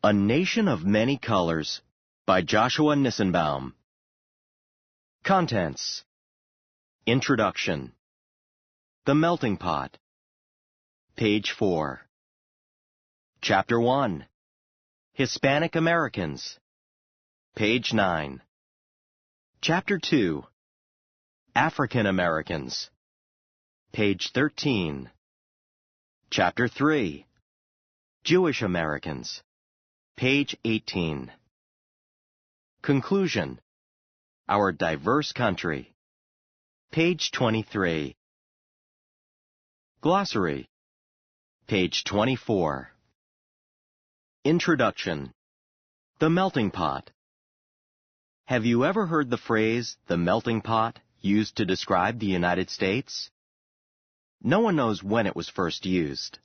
A Nation of Many Colors by Joshua Nissenbaum. Contents. Introduction. The Melting Pot. Page 4. Chapter 1. Hispanic Americans. Page 9. Chapter 2. African Americans. Page 13. Chapter 3. Jewish Americans. Page 18. Conclusion. Our Diverse Country. Page 23. Glossary. Page 24. Introduction. The Melting Pot. Have you ever heard the phrase, the melting pot, used to describe the United States? No one knows when it was first used.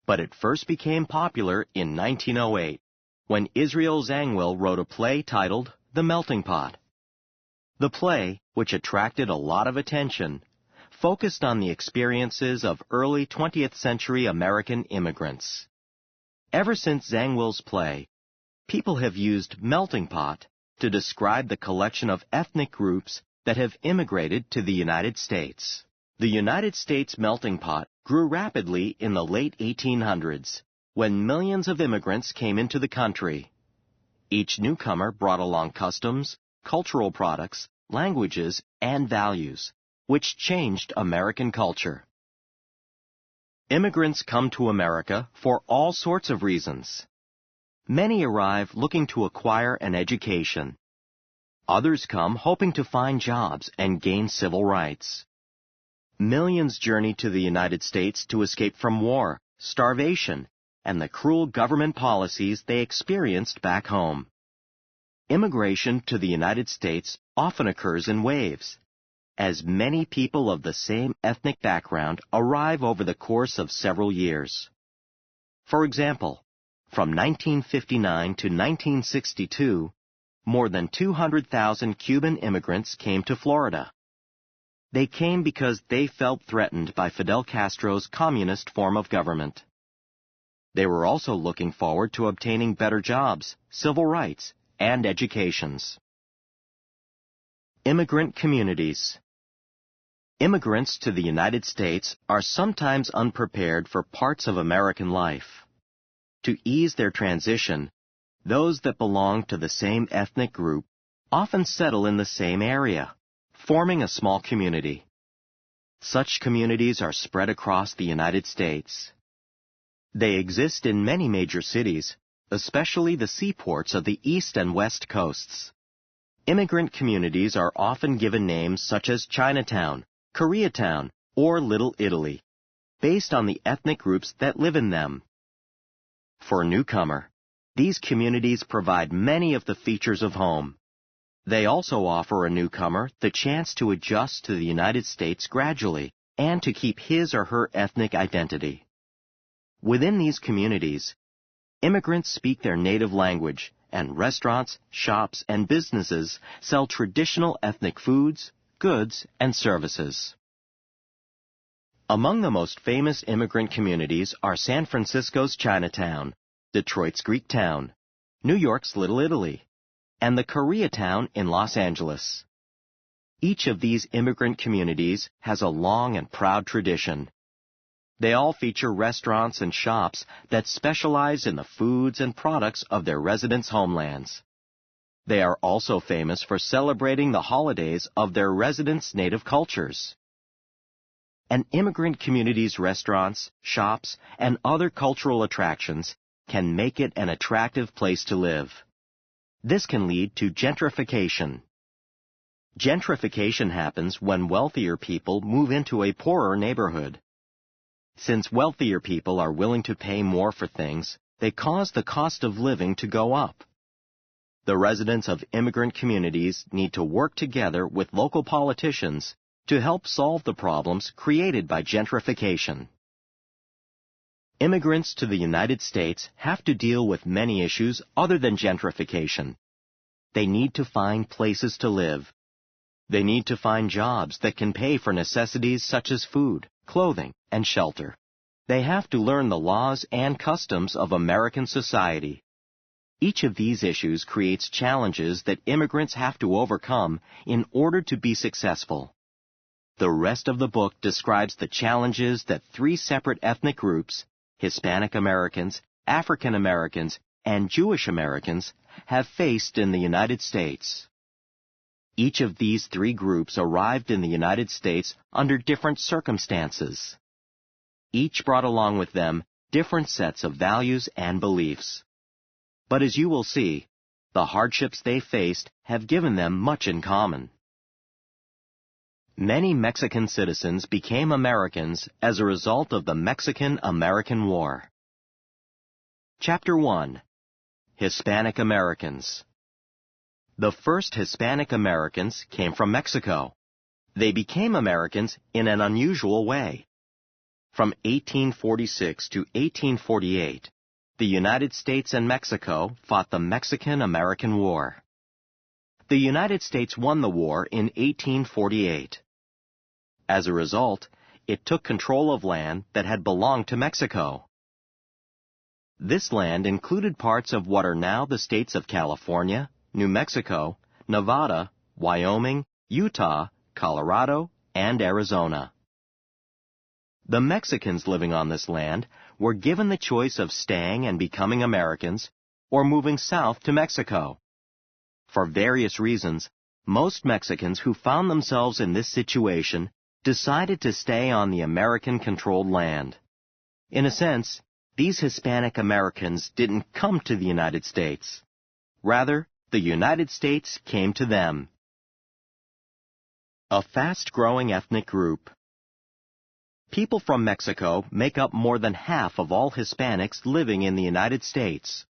But it first became popular in 1908, when Israel Zangwill wrote a play titled The Melting Pot. The play, which attracted a lot of attention, focused on the experiences of early 20th century American immigrants. Ever since Zangwill's play, people have used melting pot to describe the collection of ethnic groups that have immigrated to the United States. The United States melting pot grew rapidly in the late 1800s, when millions of immigrants came into the country. Each newcomer brought along customs, cultural products, languages, and values, which changed American culture. Immigrants come to America for all sorts of reasons. Many arrive looking to acquire an education. Others come hoping to find jobs and gain civil rights. Millions journey to the United States to escape from war, starvation, and the cruel government policies they experienced back home. Immigration to the United States often occurs in waves, as many people of the same ethnic background arrive over the course of several years. For example, from 1959 to 1962, more than 200,000 Cuban immigrants came to Florida. They came because they felt threatened by Fidel Castro's communist form of government. They were also looking forward to obtaining better jobs, civil rights, and educations. Immigrant communities. Immigrants to the United States are sometimes unprepared for parts of American life. To ease their transition, those that belong to the same ethnic group often settle in the same area, forming a small community. Such communities are spread across the United States. They exist in many major cities, especially the seaports of the East and West Coasts. Immigrant communities are often given names such as Chinatown, Koreatown, or Little Italy, based on the ethnic groups that live in them. For a newcomer, these communities provide many of the features of home. They also offer a newcomer the chance to adjust to the United States gradually and to keep his or her ethnic identity. Within these communities, immigrants speak their native language, and restaurants, shops, and businesses sell traditional ethnic foods, goods, and services. Among the most famous immigrant communities are San Francisco's Chinatown, Detroit's Greektown, New York's Little Italy, and the Koreatown in Los Angeles. Each of these immigrant communities has a long and proud tradition. They all feature restaurants and shops that specialize in the foods and products of their residents' homelands. They are also famous for celebrating the holidays of their residents' native cultures. An immigrant community's restaurants, shops, and other cultural attractions can make it an attractive place to live. This can lead to gentrification. Gentrification happens when wealthier people move into a poorer neighborhood. Since wealthier people are willing to pay more for things, they cause the cost of living to go up. The residents of immigrant communities need to work together with local politicians to help solve the problems created by gentrification. Immigrants to the United States have to deal with many issues other than gentrification. They need to find places to live. They need to find jobs that can pay for necessities such as food, clothing, and shelter. They have to learn the laws and customs of American society. Each of these issues creates challenges that immigrants have to overcome in order to be successful. The rest of the book describes the challenges that three separate ethnic groups, Hispanic Americans, African Americans, and Jewish Americans, have faced in the United States. Each of these three groups arrived in the United States under different circumstances. Each brought along with them different sets of values and beliefs. But as you will see, the hardships they faced have given them much in common. Many Mexican citizens became Americans as a result of the Mexican-American War. Chapter 1. Hispanic Americans. The first Hispanic Americans came from Mexico. They became Americans in an unusual way. From 1846 to 1848, the United States and Mexico fought the Mexican-American War. The United States won the war in 1848. As a result, it took control of land that had belonged to Mexico. This land included parts of what are now the states of California, New Mexico, Nevada, Wyoming, Utah, Colorado, and Arizona. The Mexicans living on this land were given the choice of staying and becoming Americans or moving south to Mexico. For various reasons, most Mexicans who found themselves in this situation decided to stay on the American-controlled land. In a sense, these Hispanic Americans didn't come to the United States. Rather, the United States came to them. A fast-growing ethnic group. People from Mexico make up more than half of all Hispanics living in the United States.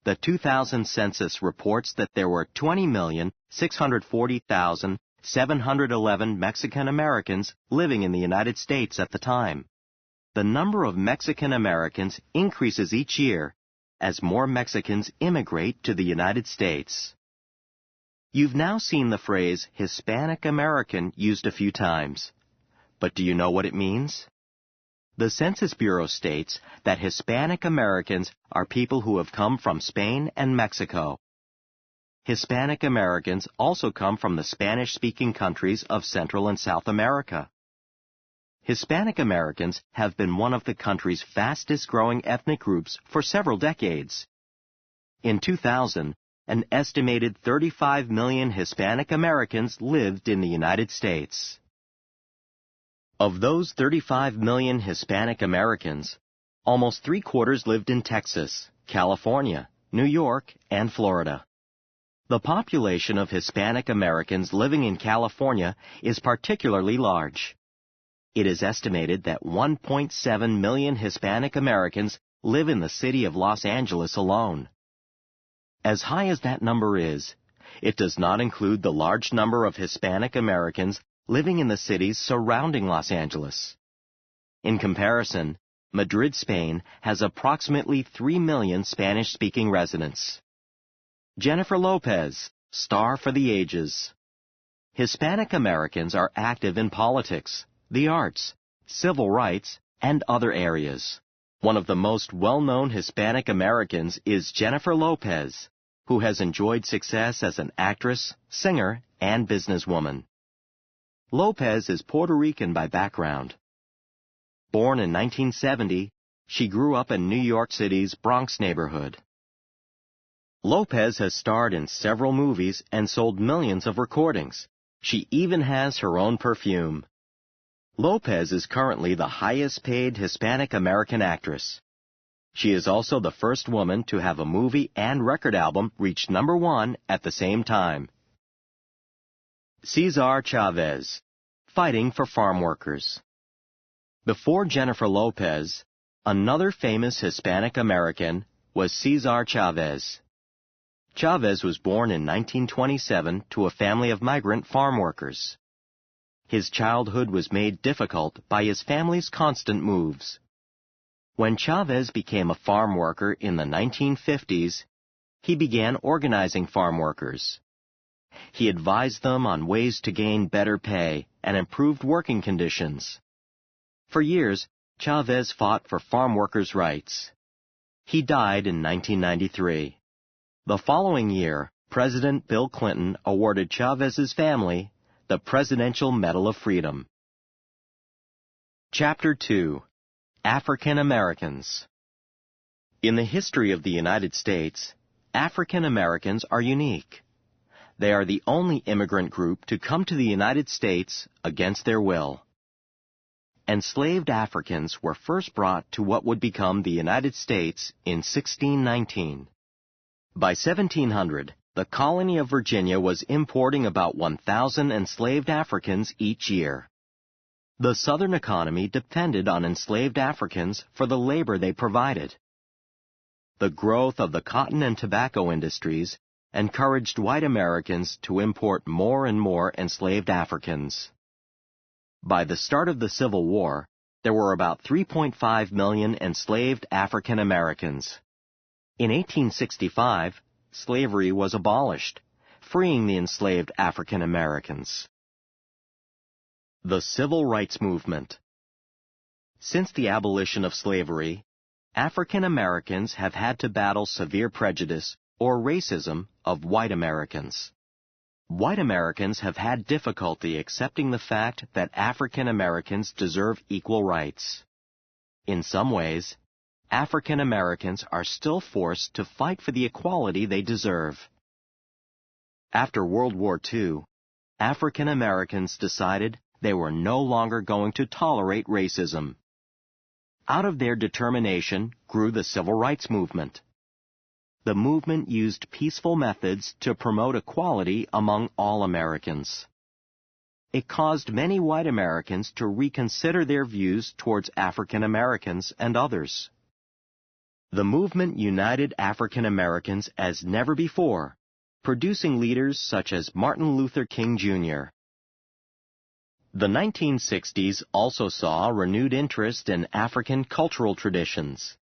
The 2000 census reports that there were 20,640,711 Mexican Americans living in the United States at the time. The number of Mexican Americans increases each year as more Mexicans immigrate to the United States. You've now seen the phrase Hispanic American used a few times. But do you know what it means? The Census Bureau states that Hispanic Americans are people who have come from Spain and Mexico. Hispanic Americans also come from the Spanish-speaking countries of Central and South America. Hispanic Americans have been one of the country's fastest-growing ethnic groups for several decades. In 2000, an estimated 35 million Hispanic Americans lived in the United States. Of those 35 million Hispanic Americans, almost three-quarters lived in Texas, California, New York, and Florida. The population of Hispanic Americans living in California is particularly large. It is estimated that 1.7 million Hispanic Americans live in the city of Los Angeles alone. As high as that number is, it does not include the large number of Hispanic Americans living in the cities surrounding Los Angeles. In comparison, Madrid, Spain has approximately 3 million Spanish-speaking residents. Jennifer Lopez, star for the ages. Hispanic Americans are active in politics, the arts, civil rights, and other areas. One of the most well-known Hispanic Americans is Jennifer Lopez, who has enjoyed success as an actress, singer, and businesswoman. Lopez is Puerto Rican by background. Born in 1970, she grew up in New York City's Bronx neighborhood. Lopez has starred in several movies and sold millions of recordings. She even has her own perfume. Lopez is currently the highest-paid Hispanic American actress. She is also the first woman to have a movie and record album reach #1 at the same time. Cesar Chavez, fighting for farm workers. Before Jennifer Lopez, another famous Hispanic American was Cesar Chavez. Chavez was born in 1927 to a family of migrant farm workers. His childhood was made difficult by his family's constant moves. When Chavez became a farm worker in the 1950s, he began organizing farm workers. He advised them on ways to gain better pay and improved working conditions. For years, Chavez fought for farm workers' rights. He died in 1993. The following year, President Bill Clinton awarded Chavez's family the Presidential Medal of Freedom. Chapter 2. African Americans. In the history of the United States, African Americans are unique. They are the only immigrant group to come to the United States against their will. Enslaved Africans were first brought to what would become the United States in 1619. By 1700, the colony of Virginia was importing about 1,000 enslaved Africans each year. The Southern economy depended on enslaved Africans for the labor they provided. The growth of the cotton and tobacco industries encouraged white Americans to import more and more enslaved Africans. By the start of the Civil War, there were about 3.5 million enslaved African Americans. In 1865, slavery was abolished, freeing the enslaved African Americans. The Civil Rights Movement. Since the abolition of slavery, African Americans have had to battle severe prejudice or racism of white Americans. White Americans have had difficulty accepting the fact that African Americans deserve equal rights. In some ways, African Americans are still forced to fight for the equality they deserve. After World War II, African Americans decided they were no longer going to tolerate racism. Out of their determination grew the Civil Rights Movement. The movement used peaceful methods to promote equality among all Americans. It caused many white Americans to reconsider their views towards African Americans and others. The movement united African Americans as never before, producing leaders such as Martin Luther King, Jr. The 1960s also saw renewed interest in African cultural traditions.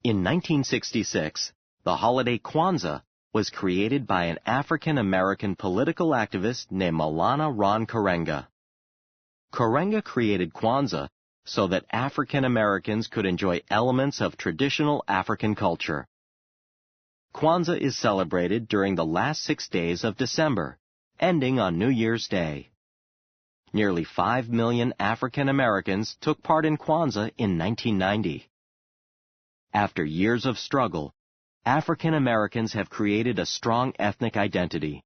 In 1966, the holiday Kwanzaa was created by an African-American political activist named Maulana Ron Karenga. Karenga created Kwanzaa so that African Americans could enjoy elements of traditional African culture. Kwanzaa is celebrated during the last 6 days of December, ending on New Year's Day. Nearly 5 million African Americans took part in Kwanzaa in 1990. After years of struggle, African Americans have created a strong ethnic identity.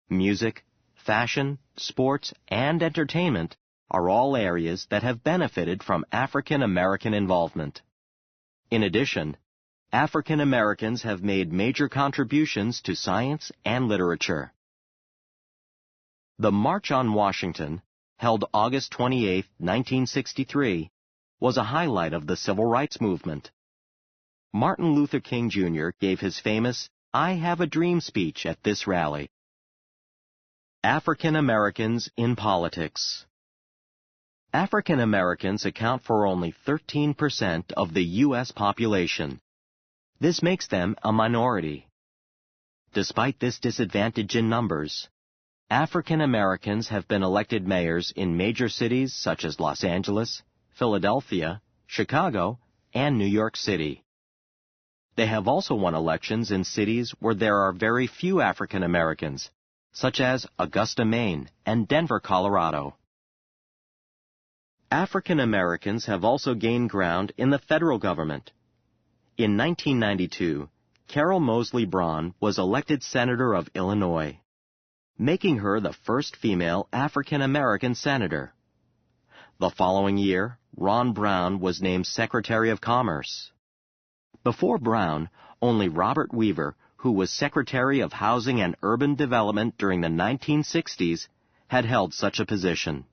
Music, fashion, sports, and entertainment are all areas that have benefited from African American involvement. In addition, African Americans have made major contributions to science and literature. The March on Washington, held August 28, 1963, was a highlight of the Civil Rights Movement. Martin Luther King, Jr. gave his famous "I Have a Dream" speech at this rally. African Americans in politics. African Americans account for only 13% of the U.S. population. This makes them a minority. Despite this disadvantage in numbers, African Americans have been elected mayors in major cities such as Los Angeles, Philadelphia, Chicago, and New York City. They have also won elections in cities where there are very few African Americans, such as Augusta, Maine, and Denver, Colorado. African Americans have also gained ground in the federal government. In 1992, Carol Moseley Braun was elected Senator of Illinois, making her the first female African American senator. The following year, Ron Brown was named Secretary of Commerce. Before Brown, only Robert Weaver, who was Secretary of Housing and Urban Development during the 1960s, had held such a position.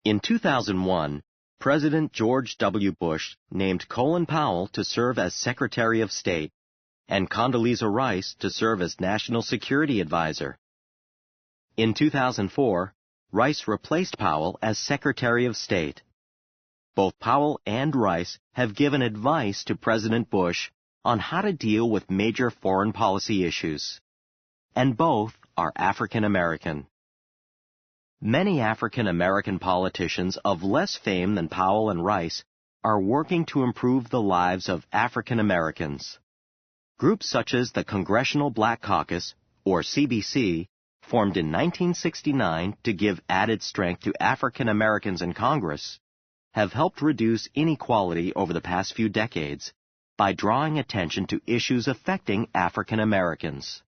In 2001, President George W. Bush named Colin Powell to serve as Secretary of State and Condoleezza Rice to serve as National Security Advisor. In 2004, Rice replaced Powell as Secretary of State. Both Powell and Rice have given advice to President Bush on how to deal with major foreign policy issues. And both are African American. Many African American politicians of less fame than Powell and Rice are working to improve the lives of African Americans. Groups such as the Congressional Black Caucus, or CBC, formed in 1969 to give added strength to African Americans in Congress, have helped reduce inequality over the past few decades by drawing attention to issues affecting African Americans.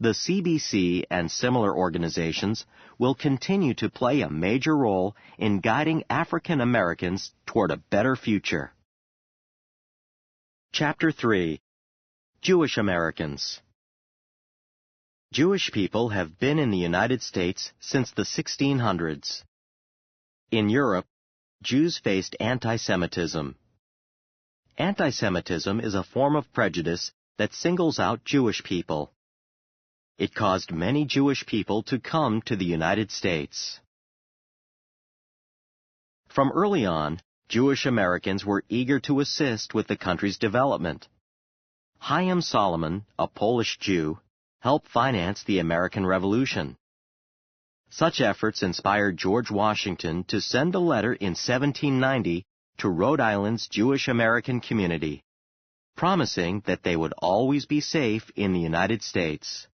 The CBC and similar organizations will continue to play a major role in guiding African Americans toward a better future. Chapter 3. Jewish Americans. Jewish people have been in the United States since the 1600s. In Europe, Jews faced anti-Semitism. Anti-Semitism is a form of prejudice that singles out Jewish people. It caused many Jewish people to come to the United States. From early on, Jewish Americans were eager to assist with the country's development. Chaim Solomon, a Polish Jew, helped finance the American Revolution. Such efforts inspired George Washington to send a letter in 1790 to Rhode Island's Jewish American community, promising that they would always be safe in the United States.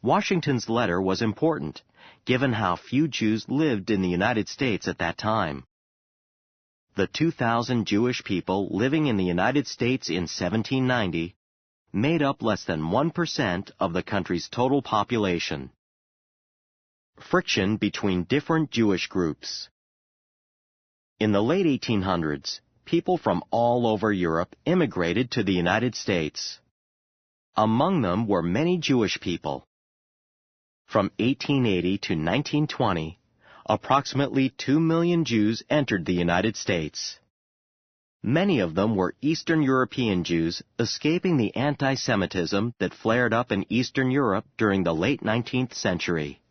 Washington's letter was important, given how few Jews lived in the United States at that time. The 2,000 Jewish people living in the United States in 1790 made up less than 1% of the country's total population. Friction between different Jewish groups. In the late 1800s, people from all over Europe immigrated to the United States. Among them were many Jewish people. From 1880 to 1920, approximately 2 million Jews entered the United States. Many of them were Eastern European Jews escaping the anti-Semitism that flared up in Eastern Europe during the late 19th century.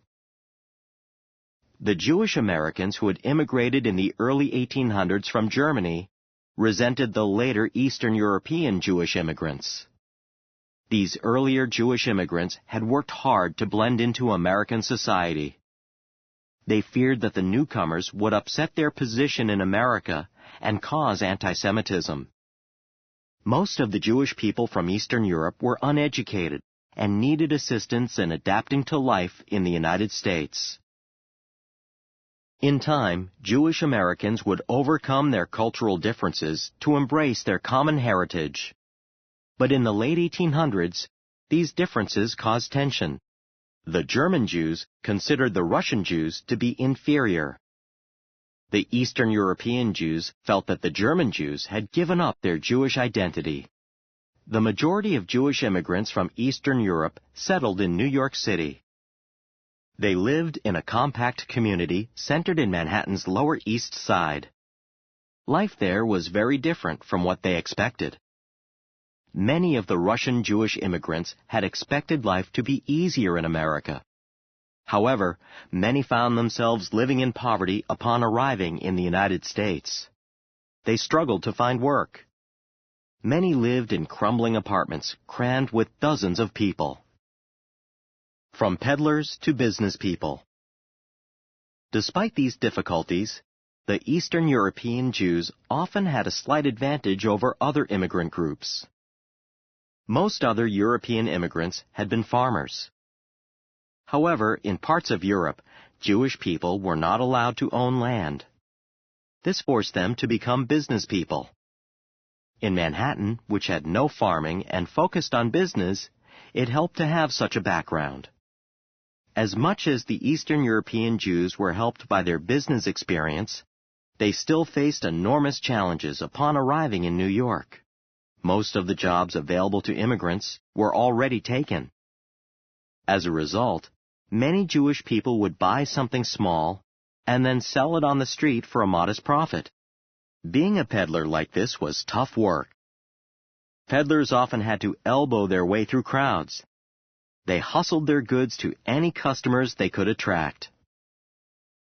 The Jewish Americans who had immigrated in the early 1800s from Germany resented the later Eastern European Jewish immigrants. These earlier Jewish immigrants had worked hard to blend into American society. They feared that the newcomers would upset their position in America and cause anti-Semitism. Most of the Jewish people from Eastern Europe were uneducated and needed assistance in adapting to life in the United States. In time, Jewish Americans would overcome their cultural differences to embrace their common heritage. But in the late 1800s, these differences caused tension. The German Jews considered the Russian Jews to be inferior. The Eastern European Jews felt that the German Jews had given up their Jewish identity. The majority of Jewish immigrants from Eastern Europe settled in New York City. They lived in a compact community centered in Manhattan's Lower East Side. Life there was very different from what they expected. Many of the Russian Jewish immigrants had expected life to be easier in America. However, many found themselves living in poverty upon arriving in the United States. They struggled to find work. Many lived in crumbling apartments crammed with dozens of people. From peddlers to business people. Despite these difficulties, the Eastern European Jews often had a slight advantage over other immigrant groups. Most other European immigrants had been farmers. However, in parts of Europe, Jewish people were not allowed to own land. This forced them to become business people. In Manhattan, which had no farming and focused on business, it helped to have such a background. As much as the Eastern European Jews were helped by their business experience, they still faced enormous challenges upon arriving in New York. Most of the jobs available to immigrants were already taken. As a result, many Jewish people would buy something small and then sell it on the street for a modest profit. Being a peddler like this was tough work. Peddlers often had to elbow their way through crowds. They hustled their goods to any customers they could attract.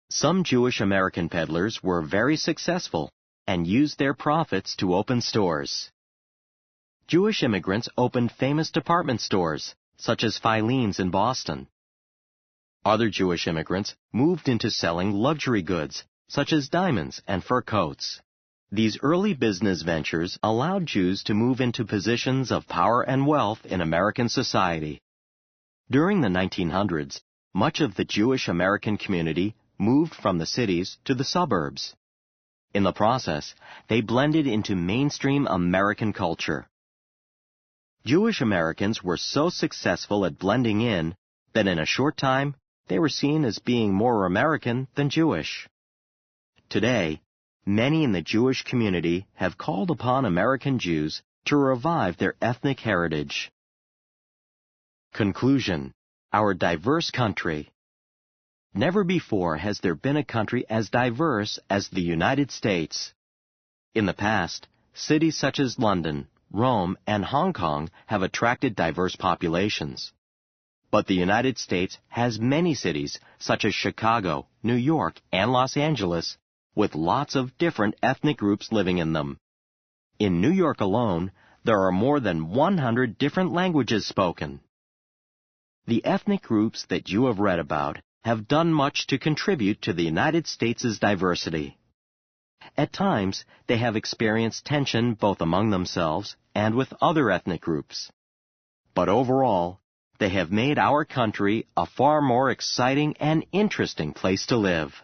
Some Jewish American peddlers were very successful and used their profits to open stores. Jewish immigrants opened famous department stores, such as Filene's in Boston. Other Jewish immigrants moved into selling luxury goods, such as diamonds and fur coats. These early business ventures allowed Jews to move into positions of power and wealth in American society. During the 1900s, much of the Jewish American community moved from the cities to the suburbs. In the process, they blended into mainstream American culture. Jewish Americans were so successful at blending in that in a short time, they were seen as being more American than Jewish. Today, many in the Jewish community have called upon American Jews to revive their ethnic heritage. Conclusion: Our diverse country. Never before has there been a country as diverse as the United States. In the past, cities such as London, Rome, and Hong Kong have attracted diverse populations. But the United States has many cities such as Chicago, New York, and Los Angeles, with lots of different ethnic groups living in them. In New York alone, there are more than 100 different languages spoken. The ethnic groups that you have read about have done much to contribute to the United States' diversity. At times, they have experienced tension both among themselves and with other ethnic groups. But overall, they have made our country a far more exciting and interesting place to live.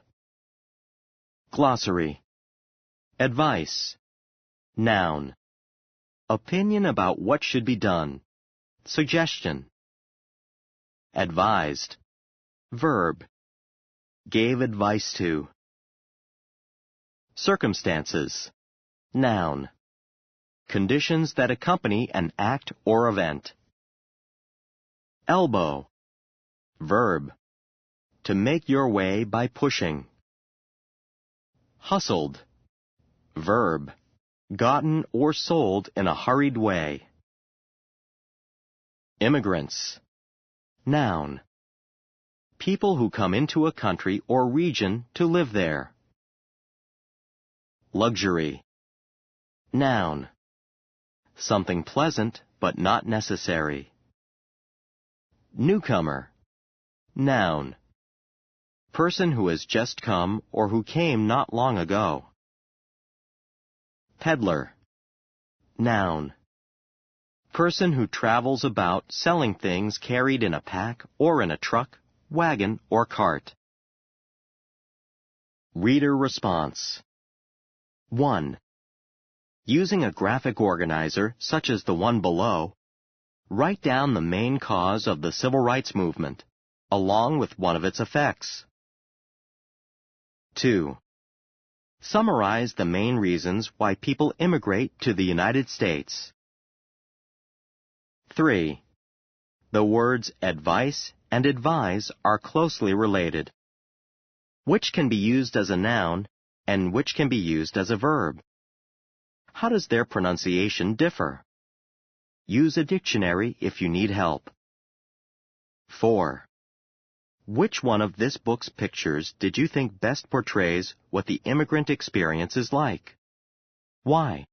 Glossary. Advice. Noun. Opinion about what should be done. Suggestion. Advised. Verb. Gave advice to. Circumstances. Noun. Conditions that accompany an act or event. Elbow. Verb. To make your way by pushing. Hustled. Verb. Gotten or sold in a hurried way. Immigrants. Noun. People who come into a country or region to live there. Luxury. Noun. Something pleasant but not necessary. Newcomer. Noun. Person who has just come or who came not long ago. Peddler. Noun. Person who travels about selling things carried in a pack or in a truck, wagon, or cart. Reader response. 1. Using a graphic organizer such as the one below, write down the main cause of the civil rights movement, along with one of its effects. 2. Summarize the main reasons why people immigrate to the United States. 3. The words advice and advise are closely related. Which can be used as a noun and which can be used as a verb? How does their pronunciation differ? Use a dictionary if you need help. 4. Which one of this book's pictures did you think best portrays what the immigrant experience is like? Why?